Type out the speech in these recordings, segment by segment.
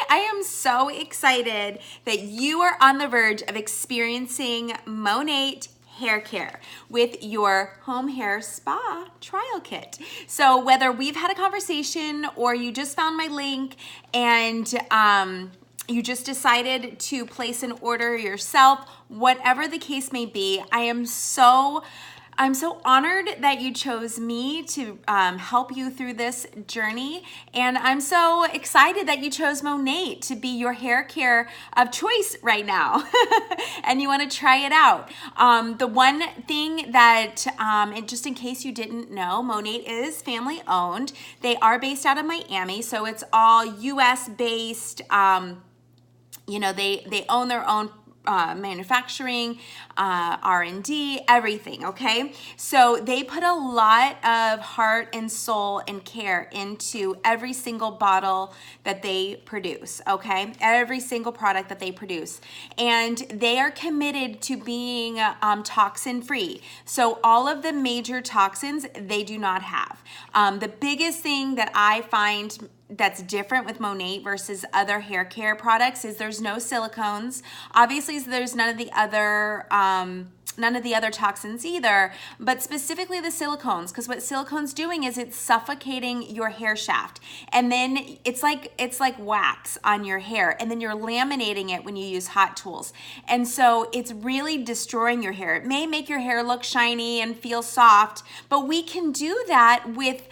I am so excited that you are on the verge of experiencing Monat hair care with your home hair spa trial kit. So whether we've had a conversation or you just found my link and you just decided to place an order yourself, whatever the case may be, I'm so honored that you chose me to help you through this journey. And I'm so excited that you chose Monat to be your hair care of choice right now. And you want to try it out. The one thing that, and just in case you didn't know, Monat is family owned. They are based out of Miami, so it's all US based. They own their own manufacturing, R&D, everything, okay? So they put a lot of heart and soul and care into every single bottle that they produce, okay? Every single product that they produce. And they are committed to being toxin-free. So all of the major toxins, they do not have. The biggest thing that I find that's different with Monat versus other hair care products is there's no silicones. Obviously, there's none of the other toxins either, but specifically the silicones, because what silicone's doing is it's suffocating your hair shaft, and then it's like wax on your hair, and then you're laminating it when you use hot tools, and so it's really destroying your hair. It may make your hair look shiny and feel soft, but we can do that with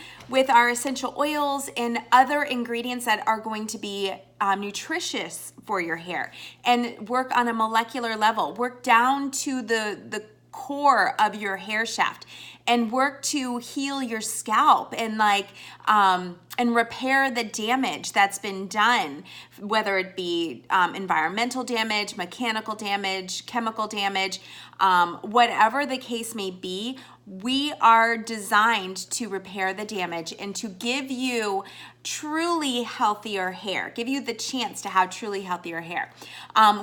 our essential oils and other ingredients that are going to be nutritious for your hair, and work on a molecular level, work down to the core of your hair shaft, and work to heal your scalp and and repair the damage that's been done, whether it be environmental damage, mechanical damage, chemical damage, whatever the case may be. We are designed to repair the damage and to give you truly healthier hair, give you the chance to have truly healthier hair.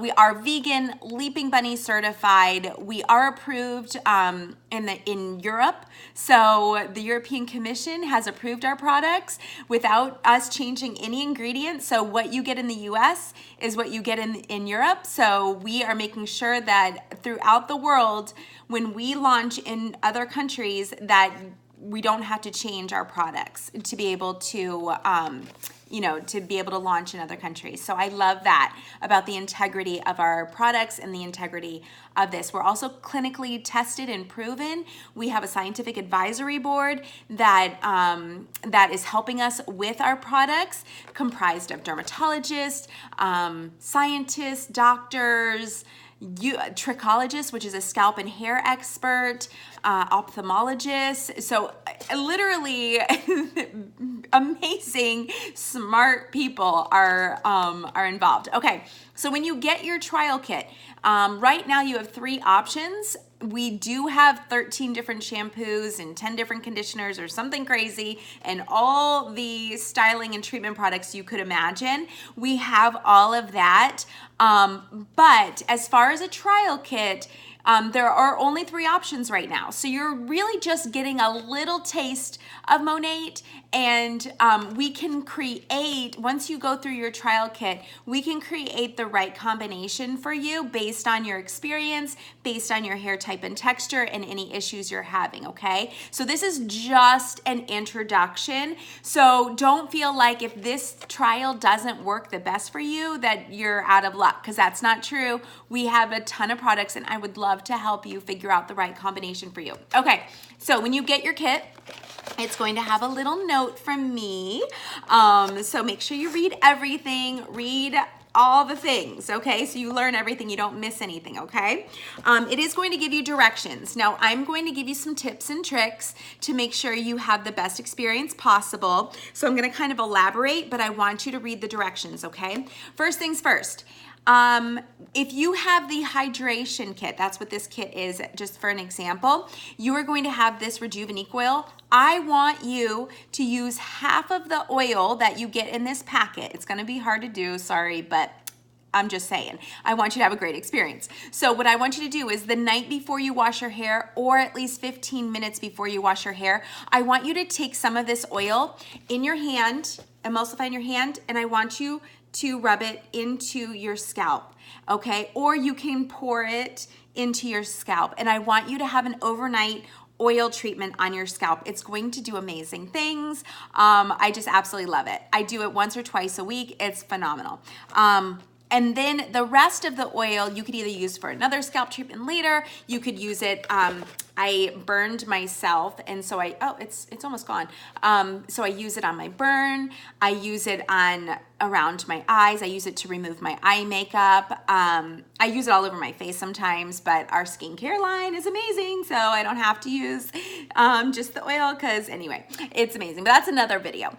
We are vegan, Leaping Bunny certified. We are approved in Europe. So the European Commission has approved our products without us changing any ingredients. So what you get in the US is what you get in Europe. So we are making sure that throughout the world, when we launch in other countries, that we don't have to change our products to be able to, to be able to launch in other countries. So I love that about the integrity of our products and the integrity of this. We're also clinically tested and proven. We have a scientific advisory board that is helping us with our products, comprised of dermatologists, scientists, doctors, trichologist, which is a scalp and hair expert, ophthalmologist. So literally amazing, smart people are involved. Okay, so when you get your trial kit, right now you have 3 options. We do have 13 different shampoos and 10 different conditioners or something crazy, and all the styling and treatment products you could imagine. We have all of that. But as far as a trial kit, there are only 3 options right now. So you're really just getting a little taste of Monat, and we can create, once you go through your trial kit, we can create the right combination for you based on your experience, based on your hair type and texture, and any issues you're having, okay? So this is just an introduction. So don't feel like if this trial doesn't work the best for you that you're out of luck, because that's not true. We have a ton of products, and I would love to help you figure out the right combination for you. Okay, so when you get your kit, it's going to have a little note from me. So make sure you read everything, read all the things, okay? So you learn everything, you don't miss anything, okay? It is going to give you directions. Now, I'm going to give you some tips and tricks to make sure you have the best experience possible. So I'm gonna kind of elaborate, but I want you to read the directions, okay? First things first. If you have the hydration kit, that's what this kit is, just for an example, you are going to have this Rejuvenate oil. I want you to use half of the oil that you get in this packet. It's going to be hard to do, sorry, but I'm just saying, I want you to have a great experience. So what I want you to do is the night before you wash your hair, or at least 15 minutes before you wash your hair, I want you to take some of this oil in your hand, emulsify in your hand, and I want you to rub it into your scalp, okay? Or you can pour it into your scalp, and I want you to have an overnight oil treatment on your scalp. It's going to do amazing things. I just absolutely love it. I do it once or twice a week. It's phenomenal. And then the rest of the oil you could either use for another scalp treatment later. You could use it. I burned myself, and so it's almost gone. So I use it on my burn. I use it on around my eyes. I use it to remove my eye makeup. I use it all over my face sometimes, but our skincare line is amazing, so I don't have to use just the oil, because anyway, it's amazing. But that's another video.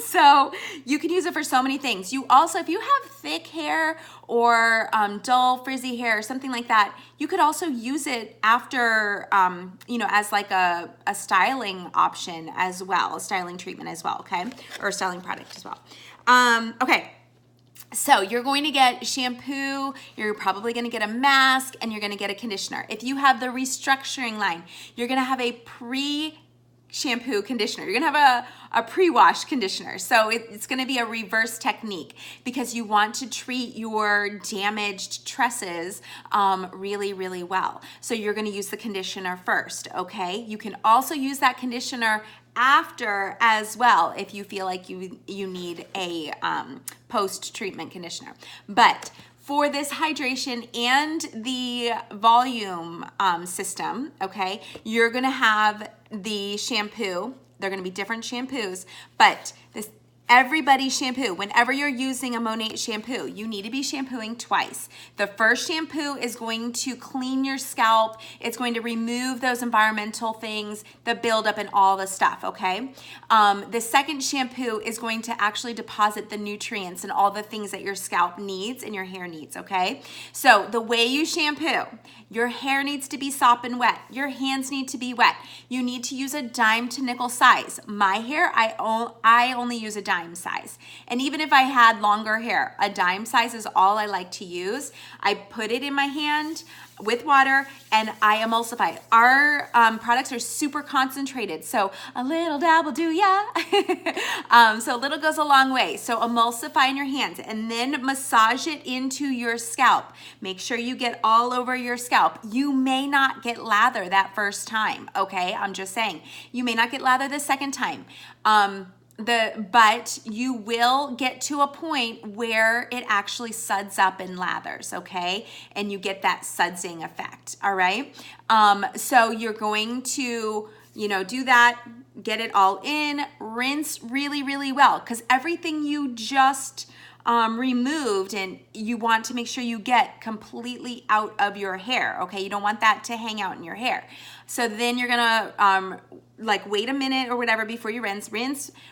So you can use it for so many things. You also, if you have thick hair or dull frizzy hair or something like that, you could also use it after, as like a styling option as well, a styling treatment as well, okay? Or a styling product as well. Okay. So you're going to get shampoo, you're probably going to get a mask, and you're going to get a conditioner. If you have the restructuring line, you're going to have a pre-shampoo conditioner. You're going to have a pre-wash conditioner. So it's going to be a reverse technique, because you want to treat your damaged tresses really, really well. So you're going to use the conditioner first, okay? You can also use that conditioner after as well if you feel like you need a post-treatment conditioner. But for this hydration and the volume system, okay, you're gonna have the shampoo. They're gonna be different shampoos, but everybody's shampoo, whenever you're using a Monat shampoo, you need to be shampooing twice. The first shampoo is going to clean your scalp. It's going to remove those environmental things, the buildup and all the stuff, okay? The second shampoo is going to actually deposit the nutrients and all the things that your scalp needs and your hair needs, okay? So the way you shampoo, your hair needs to be sopping wet. Your hands need to be wet. You need to use a dime to nickel size. My hair, I only use a dime size. And even if I had longer hair, a dime size is all I like to use. I put it in my hand with water and I emulsify. Our products are super concentrated, so a little dab will do ya. So a little goes a long way. So emulsify in your hands and then massage it into your scalp. Make sure you get all over your scalp. You may not get lather that first time, okay? I'm just saying. You may not get lather the second time. But you will get to a point where it actually suds up and lathers, okay? And you get that sudsing effect, all right? So you're going to, do that, get it all in, rinse really, really well, because everything you just removed, and you want to make sure you get completely out of your hair, okay? You don't want that to hang out in your hair. So then you're gonna wait a minute or whatever before you rinse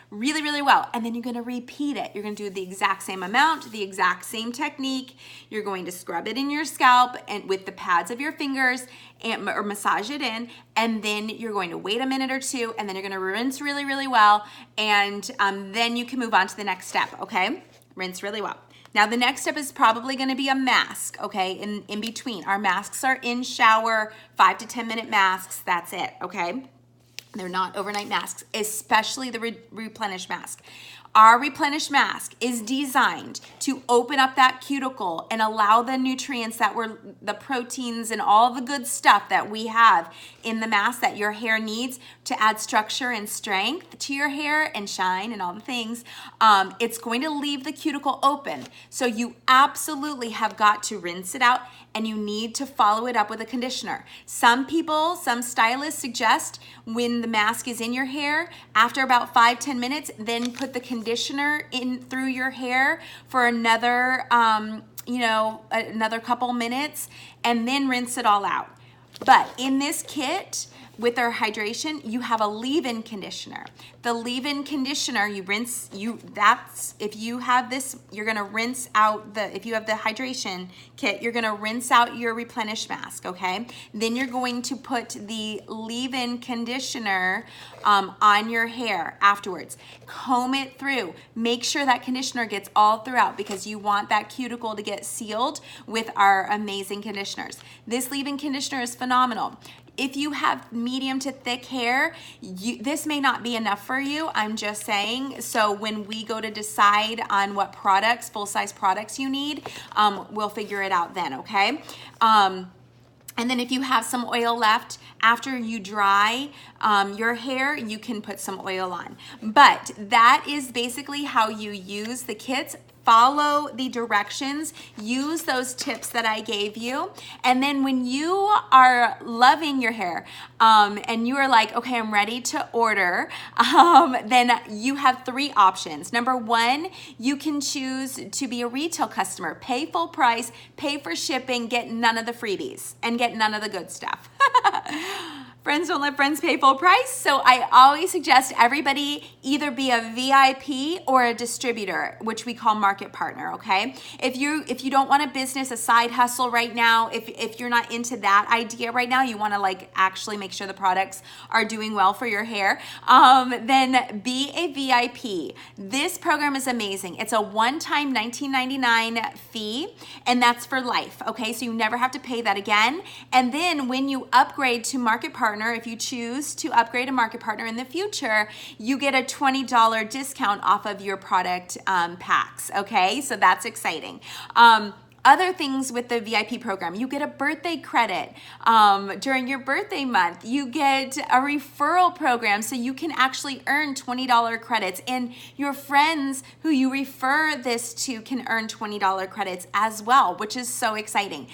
really, really well. And then you're gonna repeat it. You're gonna do the exact same amount, the exact same technique. You're going to scrub it in your scalp and with the pads of your fingers or massage it in. And then you're going to wait a minute or two, and then you're gonna rinse really, really well. And then you can move on to the next step, okay? Rinse really well. Now the next step is probably gonna be a mask, okay, in between. Our masks are in shower, 5 to 10 minute masks, that's it, okay? They're not overnight masks, especially the replenish mask. Our replenish mask is designed to open up that cuticle and allow the nutrients the proteins and all the good stuff that we have in the mask that your hair needs to add structure and strength to your hair and shine and all the things. It's going to leave the cuticle open. So you absolutely have got to rinse it out, and you need to follow it up with a conditioner. Some stylists suggest when the mask is in your hair, after about 5-10 minutes, then put the conditioner in through your hair for another, another couple minutes, and then rinse it all out. But in this kit, with our hydration, you have a leave-in conditioner. The leave-in conditioner, if you have this, you're gonna rinse out if you have the hydration kit, you're gonna rinse out your replenish mask, okay? Then you're going to put the leave-in conditioner on your hair afterwards. Comb it through. Make sure that conditioner gets all throughout, because you want that cuticle to get sealed with our amazing conditioners. This leave-in conditioner is phenomenal. If you have medium to thick hair, this may not be enough for you, I'm just saying. So when we go to decide on what products, full-size products you need, we'll figure it out then, okay? And then if you have some oil left after you dry your hair, you can put some oil on. But that is basically how you use the kits. Follow the directions, use those tips that I gave you. And then when you are loving your hair and you are like, okay, I'm ready to order, then you have 3 options. Number 1, you can choose to be a retail customer, pay full price, pay for shipping, get none of the freebies, and get none of the good stuff. Friends don't let friends pay full price. So I always suggest everybody either be a VIP or a distributor, which we call market partner, okay? If you don't want a business, a side hustle right now, if you're not into that idea right now, you wanna like actually make sure the products are doing well for your hair, then be a VIP. This program is amazing. It's a one-time $19.99 fee, and that's for life, okay? So you never have to pay that again. And then when you upgrade to market partner, if you choose to upgrade a market partner in the future, you get a $20 discount off of your product packs, okay? So that's exciting. Other things with the VIP program, you get a birthday credit during your birthday month. You get a referral program, so you can actually earn $20 credits, and your friends who you refer this to can earn $20 credits as well, which is so exciting.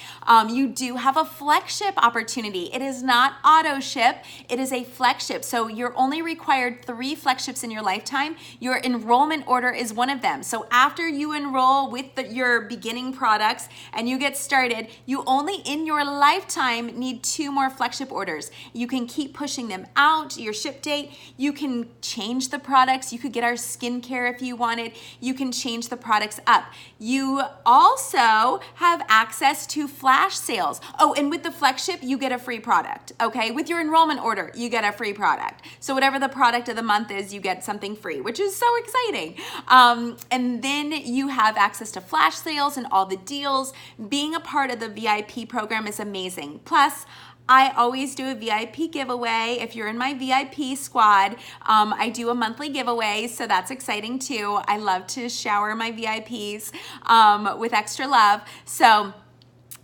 You do have a flex ship opportunity. It is not auto ship, it is a flex ship. So you're only required 3 flex ships in your lifetime. Your enrollment order is one of them. So after you enroll with your beginning product, and you get started, you only in your lifetime need 2 more flex ship orders. You can keep pushing them out, your ship date. You can change the products. You could get our skincare if you wanted. You can change the products up. You also have access to flash sales. Oh, and with the flex ship, you get a free product, okay? With your enrollment order, you get a free product. So whatever the product of the month is, you get something free, which is so exciting. And then you have access to flash sales and all the deals. Being a part of the VIP program is amazing. Plus, I always do a VIP giveaway. If you're in my VIP squad, I do a monthly giveaway, so that's exciting too. I love to shower my VIPs with extra love. So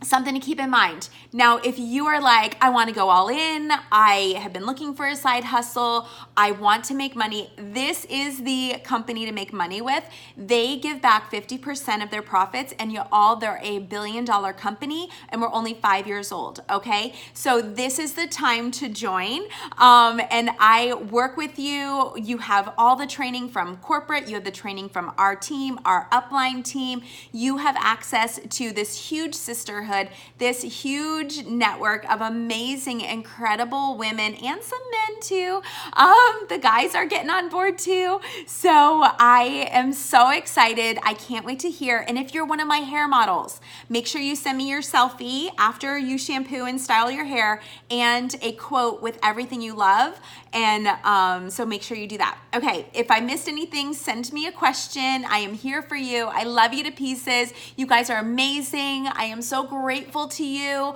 something to keep in mind. Now, if you are like, I want to go all in, I have been looking for a side hustle, I want to make money, this is the company to make money with. They give back 50% of their profits, and they're a $1 billion company, and we're only 5 years old, okay? So this is the time to join, and I work with you. You have all the training from corporate, you have the training from our team, our upline team. You have access to this huge sisterhood, this huge network of amazing, incredible women and some men too. The guys are getting on board too. So I am so excited. I can't wait to hear. And if you're one of my hair models, make sure you send me your selfie after you shampoo and style your hair and a quote with everything you love. And so make sure you do that. Okay, if I missed anything, send me a question. I am here for you. I love you to pieces. You guys are amazing. I am so grateful to you.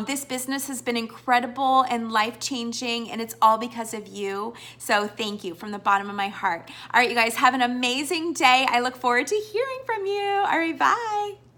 This business has been incredible and life-changing, and it's all because of you. So thank you from the bottom of my heart. All right, you guys, have an amazing day. I look forward to hearing from you. All right, bye.